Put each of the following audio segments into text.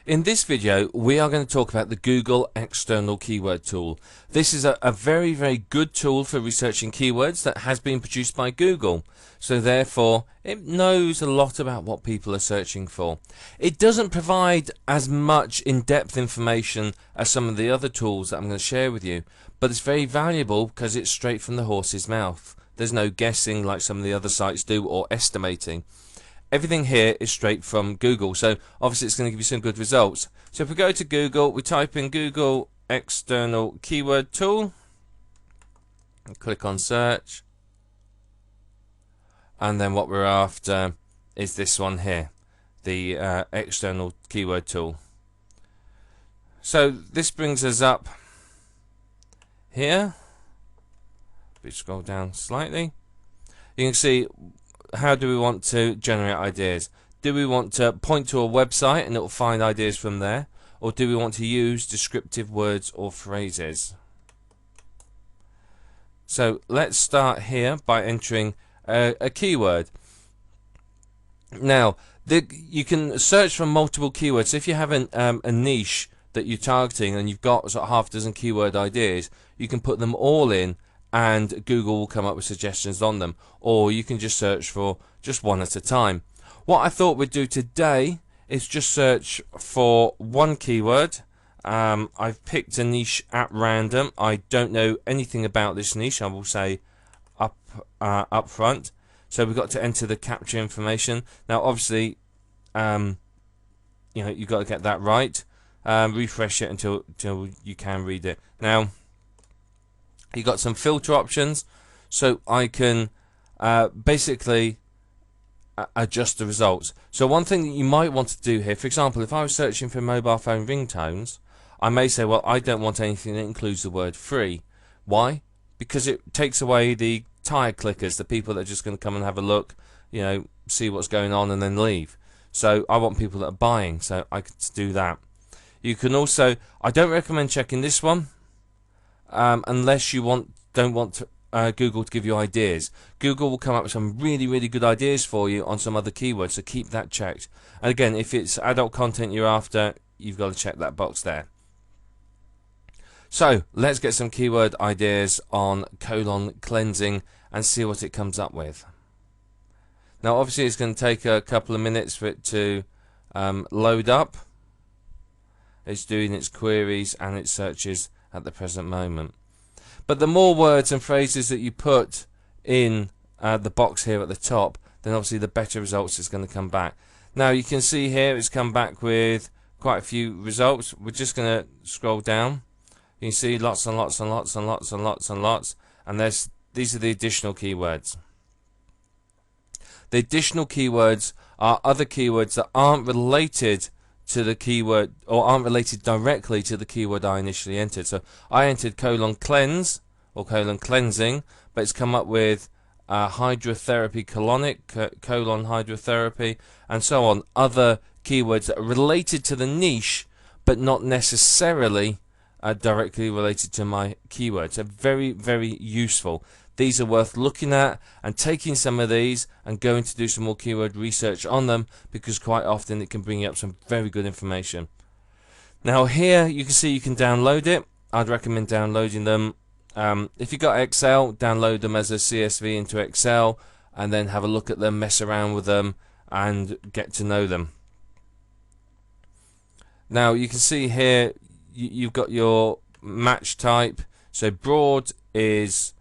In this video, we are going to talk about the Google External Keyword Tool. This is a very, very good tool for researching keywords that has been produced by Google. So therefore, it knows a lot about what people are searching for. It doesn't provide as much in-depth information as some of the other tools that I'm going to share with you, but it's very valuable because it's straight from the horse's mouth. There's no guessing like some of the other sites do or estimating. Everything here is straight from Google, so obviously it's going to give you some good results. So if we go to Google, we type in Google External Keyword Tool, and click on search, and then what we're after is this one here, the External Keyword Tool. So this brings us up here. If we scroll down slightly, you can see, how do we want to generate ideas? Do we want to point to a website and it will find ideas from there? Or do we want to use descriptive words or phrases? So let's start here by entering a keyword. Now, you can search for multiple keywords. So if you have a niche that you're targeting and you've got sort of half a dozen keyword ideas, you can put them all in and Google will come up with suggestions on them, or you can just search for just one at a time. What I thought we'd do today is just search for one keyword. I've picked a niche at random. I don't know anything about this niche, I will say up front. So we've got to enter the capture information. Now obviously you've got to get that right. Refresh it until you can read it. Now you got some filter options, so I can basically adjust the results. So one thing that you might want to do here, for example, if I was searching for mobile phone ringtones, I may say, well, I don't want anything that includes the word free. Why? Because it takes away the tire clickers, the people that are just going to come and have a look, see what's going on and then leave. So I want people that are buying, so I could do that. You can also, I don't recommend checking this one, unless you don't want Google to give you ideas. Google will come up with some really, really good ideas for you on some other keywords, so keep that checked. And again, if it's adult content you're after, you've got to check that box there. So let's get some keyword ideas on colon cleansing and see what it comes up with. Now obviously it's going to take a couple of minutes for it to load up. It's doing its queries and its searches at the present moment. But the more words and phrases that you put in the box here at the top, then obviously the better results is going to come back. Now you can see here it's come back with quite a few results. We're just going to scroll down. You can see lots and lots and lots and lots and lots and lots, and these are the additional keywords. The additional keywords are other keywords that aren't related to the keyword or aren't related directly to the keyword I initially entered. So I entered colon cleanse or colon cleansing, but it's come up with hydrotherapy colonic, colon hydrotherapy, and so on. Other keywords that are related to the niche but not necessarily directly related to my keywords. So very, very useful. These are worth looking at and taking some of these and going to do some more keyword research on them, because quite often it can bring you up some very good information. Now here you can see you can download it. I'd recommend downloading them. If you've got Excel, download them as a CSV into Excel and then have a look at them, mess around with them and get to know them. Now you can see here you've got your match type. So broad is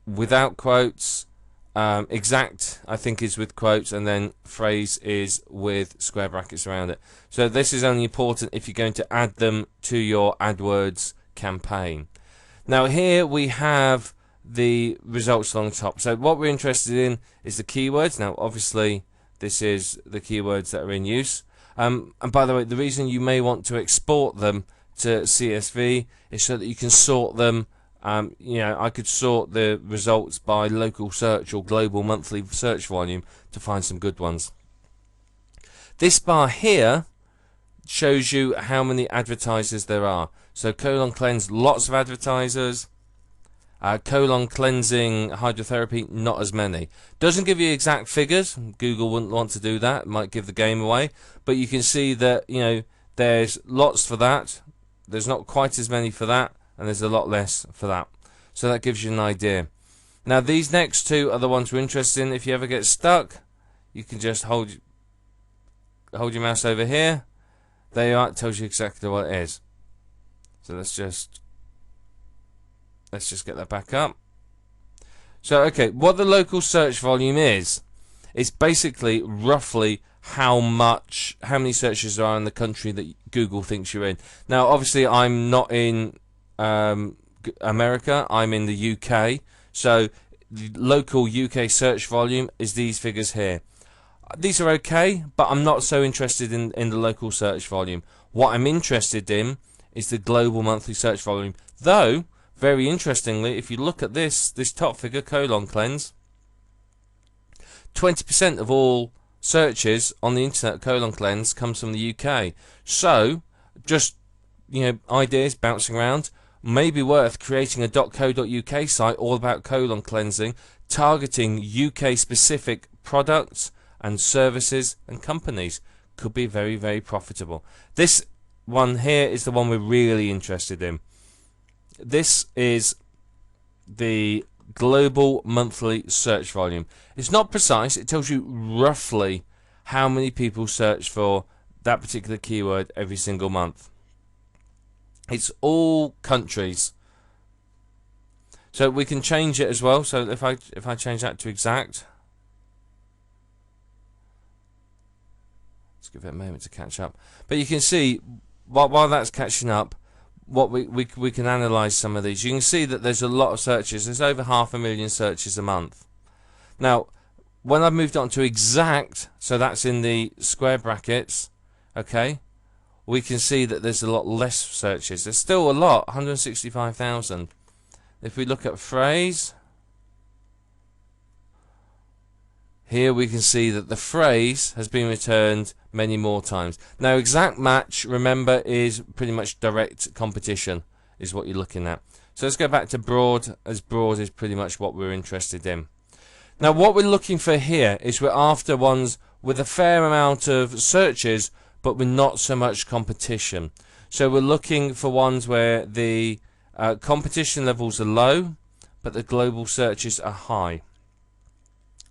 without quotes, exact I think is with quotes, and then phrase is with square brackets around it. So this is only important if you're going to add them to your AdWords campaign. Now here we have the results along the top. So what we're interested in is the keywords. Now obviously this is the keywords that are in use, and by the way, the reason you may want to export them to CSV is so that you can sort them. I could sort the results by local search or global monthly search volume to find some good ones. This bar here shows you how many advertisers there are. So colon cleanse, lots of advertisers. Colon cleansing hydrotherapy, not as many. Doesn't give you exact figures. Google wouldn't want to do that. It might give the game away. But you can see that There's lots for that. There's not quite as many for that, and there's a lot less for that. So that gives you an idea. Now these next two are the ones we're interested in. If you ever get stuck, you can just hold your mouse over here. There you are. It tells you exactly what it is. So let's just get that back up. So okay, what the local search volume is, it's basically roughly how many searches there are in the country that Google thinks you're in. Now obviously I'm not in America, I'm in the UK, so the local UK search volume is these figures here. These are okay, but I'm not so interested in the local search volume. What I'm interested in is the global monthly search volume. Though, very interestingly, if you look at this top figure, colon cleanse, 20% of all searches on the internet colon cleanse comes from the UK. So, just ideas bouncing around. Maybe worth creating a .co.uk site all about colon cleansing, targeting UK specific products and services and companies. Could be very, very profitable. This one here is the one we're really interested in. This is the global monthly search volume. It's not precise. It tells you roughly how many people search for that particular keyword every single month. It's all countries. So we can change it as well. So if I change that to exact, let's give it a moment to catch up. But you can see while that's catching up, what we can analyze some of these. You can see that there's a lot of searches. There's over 500,000 searches a month. Now, when I've moved on to exact, so that's in the square brackets, okay, we can see that there's a lot less searches. There's still a lot, 165,000. If we look at phrase, here we can see that the phrase has been returned many more times. Now exact match, remember, is pretty much direct competition is what you're looking at. So let's go back to broad, as broad is pretty much what we're interested in. Now what we're looking for here is we're after ones with a fair amount of searches but with not so much competition. So we're looking for ones where the competition levels are low but the global searches are high.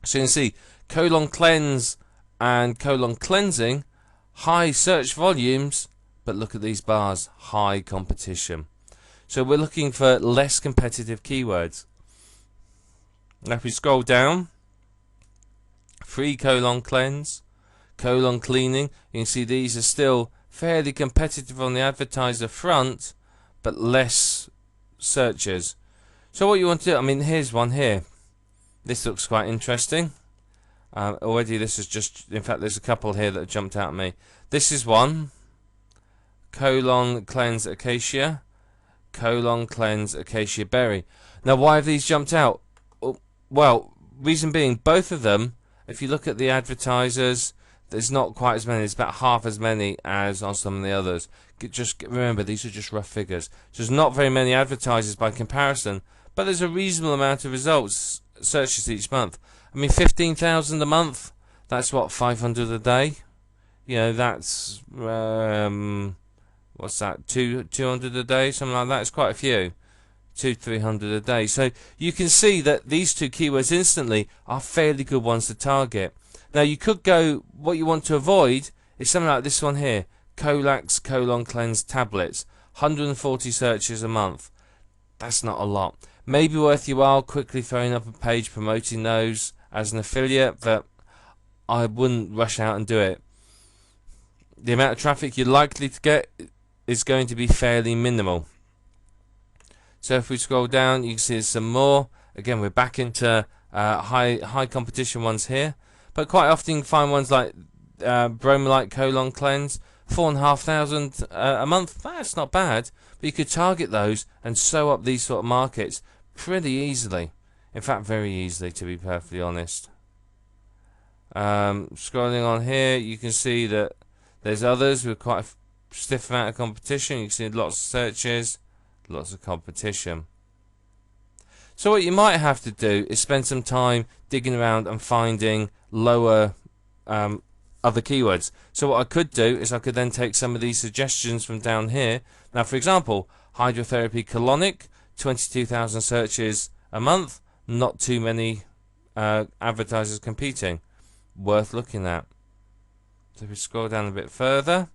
So you can see colon cleanse and colon cleansing, high search volumes, but look at these bars, high competition. So we're looking for less competitive keywords. Now if we scroll down, free colon cleanse, colon cleaning, you can see these are still fairly competitive on the advertiser front, but less searches. So what you want to do, I mean, here's one here. This looks quite interesting. Already this is just, in fact there's a couple here that have jumped out at me. This is one, colon cleanse acacia, colon cleanse acacia berry. Now why have these jumped out? Well, reason being, both of them, if you look at the advertisers, there's not quite as many. There's about half as many as on some of the others. Just remember, these are just rough figures. So there's not very many advertisers by comparison, but there's a reasonable amount of results, searches each month. I mean, 15,000 a month, that's what, 500 a day? You know, that's, what's that, 200 a day, something like that. It's quite a few. 200-300 a day. So you can see that these two keywords instantly are fairly good ones to target. Now you could go, what you want to avoid is something like this one here, Colax colon cleanse tablets, 140 searches a month. That's not a lot. Maybe worth your while quickly throwing up a page promoting those as an affiliate, but I wouldn't rush out and do it. The amount of traffic you're likely to get is going to be fairly minimal. So if we scroll down, you can see there's some more. Again, we're back into high competition ones here, but quite often you can find ones like Bromolite colon cleanse, 4,500 a month. That's not bad, but you could target those and sew up these sort of markets pretty easily. In fact, very easily, to be perfectly honest. Scrolling on here, you can see that there's others with quite a stiff amount of competition. You can see lots of searches, lots of competition. So what you might have to do is spend some time digging around and finding lower other keywords. So what I could do is I could then take some of these suggestions from down here. Now, for example, hydrotherapy colonic, 22,000 searches a month, not too many advertisers competing, worth looking at. So if we scroll down a bit further,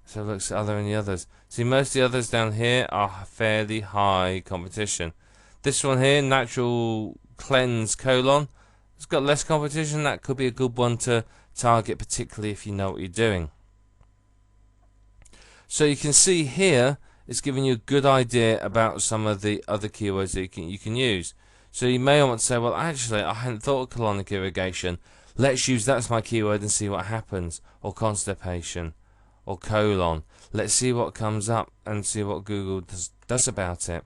so looks, are there any others? See, most of the others down here are fairly high competition. This one here, natural cleanse colon, it's got less competition. That could be a good one to target, particularly if you know what you're doing. So you can see here it's giving you a good idea about some of the other keywords that you can use. So you may want to say, well, actually, I hadn't thought of colonic irrigation. Let's use that as my keyword and see what happens. Or constipation, or colon. Let's see what comes up and see what Google does about it.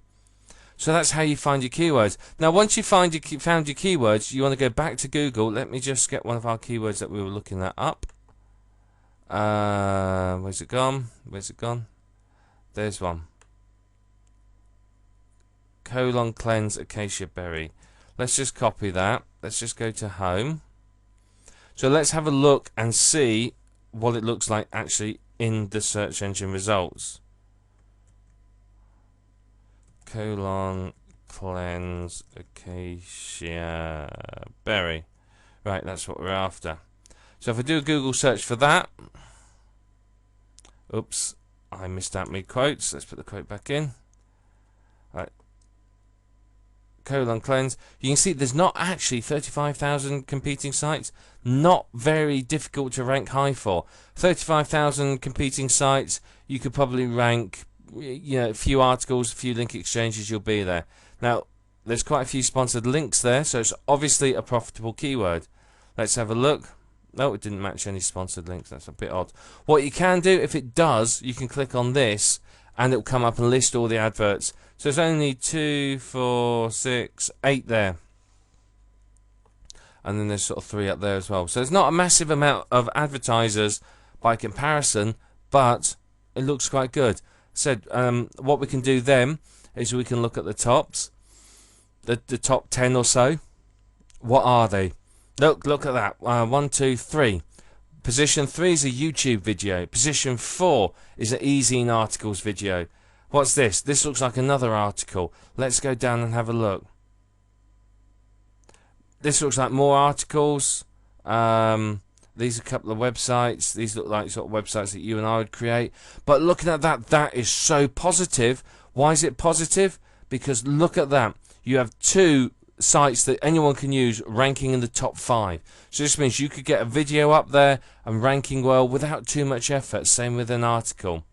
So that's how you find your keywords. Now, once you found your keywords, you want to go back to Google. Let me just get one of our keywords that we were looking at up. Where's it gone? Where's it gone? There's one. Colon cleanse acacia berry. Let's just copy that. Let's just go to home. So let's have a look and see what it looks like actually in the search engine results. Colon cleanse acacia berry. Right, that's what we're after. So if I do a Google search for that, oops, I missed out my quotes. Let's put the quote back in. Right. Colon cleanse. You can see there's not actually 35,000 competing sites. Not very difficult to rank high for. 35,000 competing sites. You could probably rank, you know, a few articles, a few link exchanges. You'll be there. Now, there's quite a few sponsored links there, so it's obviously a profitable keyword. Let's have a look. No, it didn't match any sponsored links. That's a bit odd. What you can do, if it does, you can click on this and it'll come up and list all the adverts. So there's only 2, 4, 6, 8 there. And then there's sort of 3 up there as well. So there's not a massive amount of advertisers by comparison, but it looks quite good. So what we can do then is we can look at the tops, the top 10 or so. What are they? Look at that. 1, 2, 3. Position 3 is a YouTube video. Position 4 is an e-zine articles video. What's this? This looks like another article. Let's go down and have a look. This looks like more articles. These are a couple of websites. These look like sort of websites that you and I would create. But looking at that, that is so positive. Why is it positive? Because look at that. You have 2 sites that anyone can use ranking in the top 5. So this means you could get a video up there and ranking well without too much effort. Same with an article.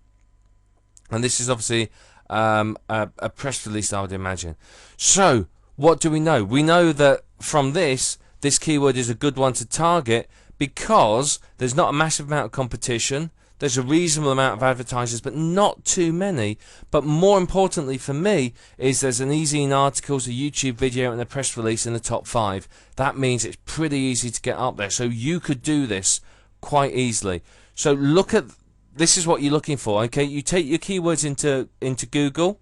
And this is obviously a press release, I would imagine. So what do we know? We know that from this keyword is a good one to target because there's not a massive amount of competition. There's a reasonable amount of advertisers, but not too many. But more importantly for me is there's an e-zine articles, a YouTube video, and a press release in the top 5. That means it's pretty easy to get up there. So you could do this quite easily. So look at, this is what you're looking for. Okay, you take your keywords into Google.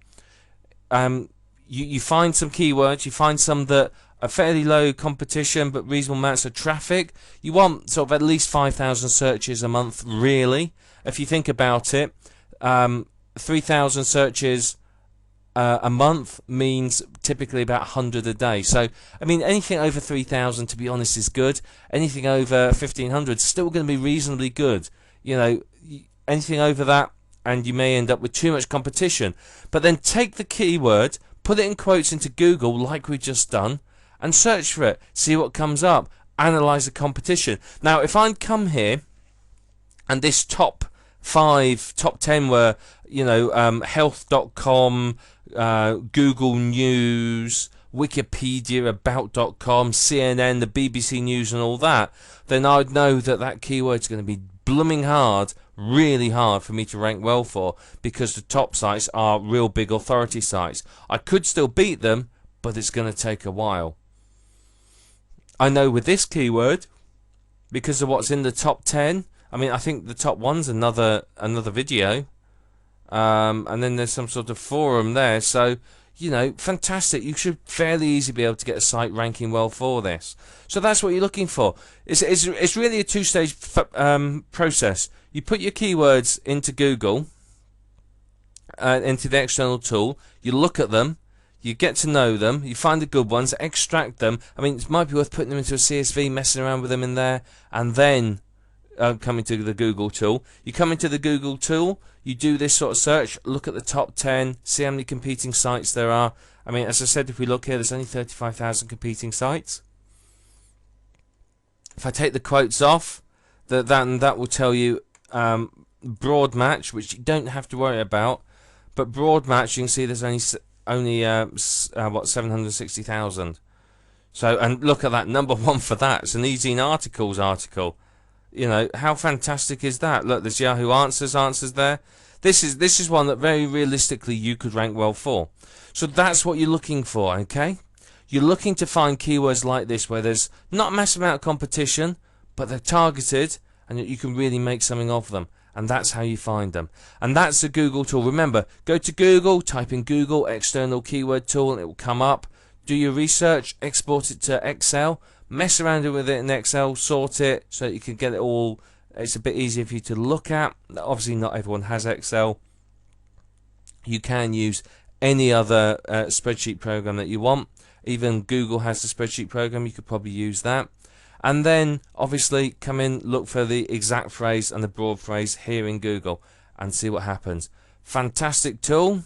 You find some keywords. You find some that are fairly low competition but reasonable amounts of traffic. You want sort of at least 5,000 searches a month, really. If you think about it, 3,000 searches a month means typically about 100 a day. So, I mean, anything over 3,000, to be honest, is good. Anything over 1,500 is still going to be reasonably good. You know, anything over that, and you may end up with too much competition. But then take the keyword, put it in quotes into Google, like we've just done, and search for it. See what comes up. Analyze the competition. Now, if I come here, and this top 5, top 10 were, you know, health.com, Google News, Wikipedia, about.com, CNN, the BBC News and all that, then I'd know that that keyword's going to be blooming hard, really hard for me to rank well for, because the top sites are real big authority sites. I could still beat them, but it's going to take a while. I know with this keyword, because of what's in the top 10, I mean, I think the top one's another video, and then there's some sort of forum there. So you know, fantastic. You should fairly easily be able to get a site ranking well for this. So that's what you're looking for. It's really a two-stage process. You put your keywords into Google, into the external tool. You look at them. You get to know them. You find the good ones. Extract them. I mean, it might be worth putting them into a CSV, messing around with them in there, and then coming to the Google tool. You come into the Google tool, you do this sort of search, look at the top 10, see how many competing sites there are. I mean, as I said, if we look here, there's only 35,000 competing sites. If I take the quotes off, that will tell you broad match, which you don't have to worry about. But broad match, you can see there's only 760,000. So, and look at that, number one for that. It's an Easy in Articles article. You know, how fantastic is that? Look, there's Yahoo Answers there. This is one that very realistically you could rank well for. So that's what you're looking for, okay? You're looking to find keywords like this where there's not a massive amount of competition, but they're targeted and you can really make something of them. And that's how you find them. And that's the Google tool. Remember, go to Google, type in Google external keyword tool, and it will come up. Do your research, export it to Excel, mess around with it in Excel, sort it so that you can get it all. It's a bit easier for you to look at. Obviously, not everyone has Excel. You can use any other spreadsheet program that you want. Even Google has the spreadsheet program. You could probably use that. And then, obviously, come in, look for the exact phrase and the broad phrase here in Google and see what happens. Fantastic tool.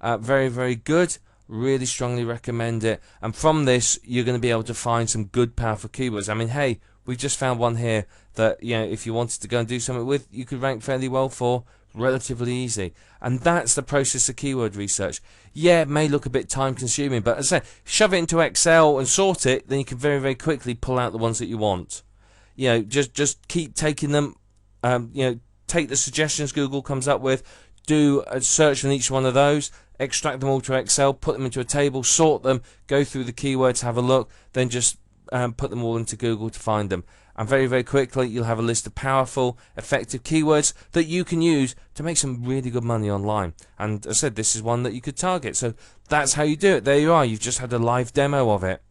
Very, very good. Really strongly recommend it. And from this, you're going to be able to find some good, powerful keywords. I mean, hey, we just found one here that, you know, if you wanted to go and do something with, you could rank fairly well for. Relatively easy. And that's the process of keyword research. Yeah, it may look a bit time consuming, but as I say, shove it into Excel and sort it, then you can very, very quickly pull out the ones that you want. You know, just keep taking them, you know, take the suggestions Google comes up with, do a search on each one of those, extract them all to Excel, put them into a table, sort them, go through the keywords, have a look, then just put them all into Google to find them. And very, very quickly, you'll have a list of powerful, effective keywords that you can use to make some really good money online. And as I said, this is one that you could target. So that's how you do it. There you are. You've just had a live demo of it.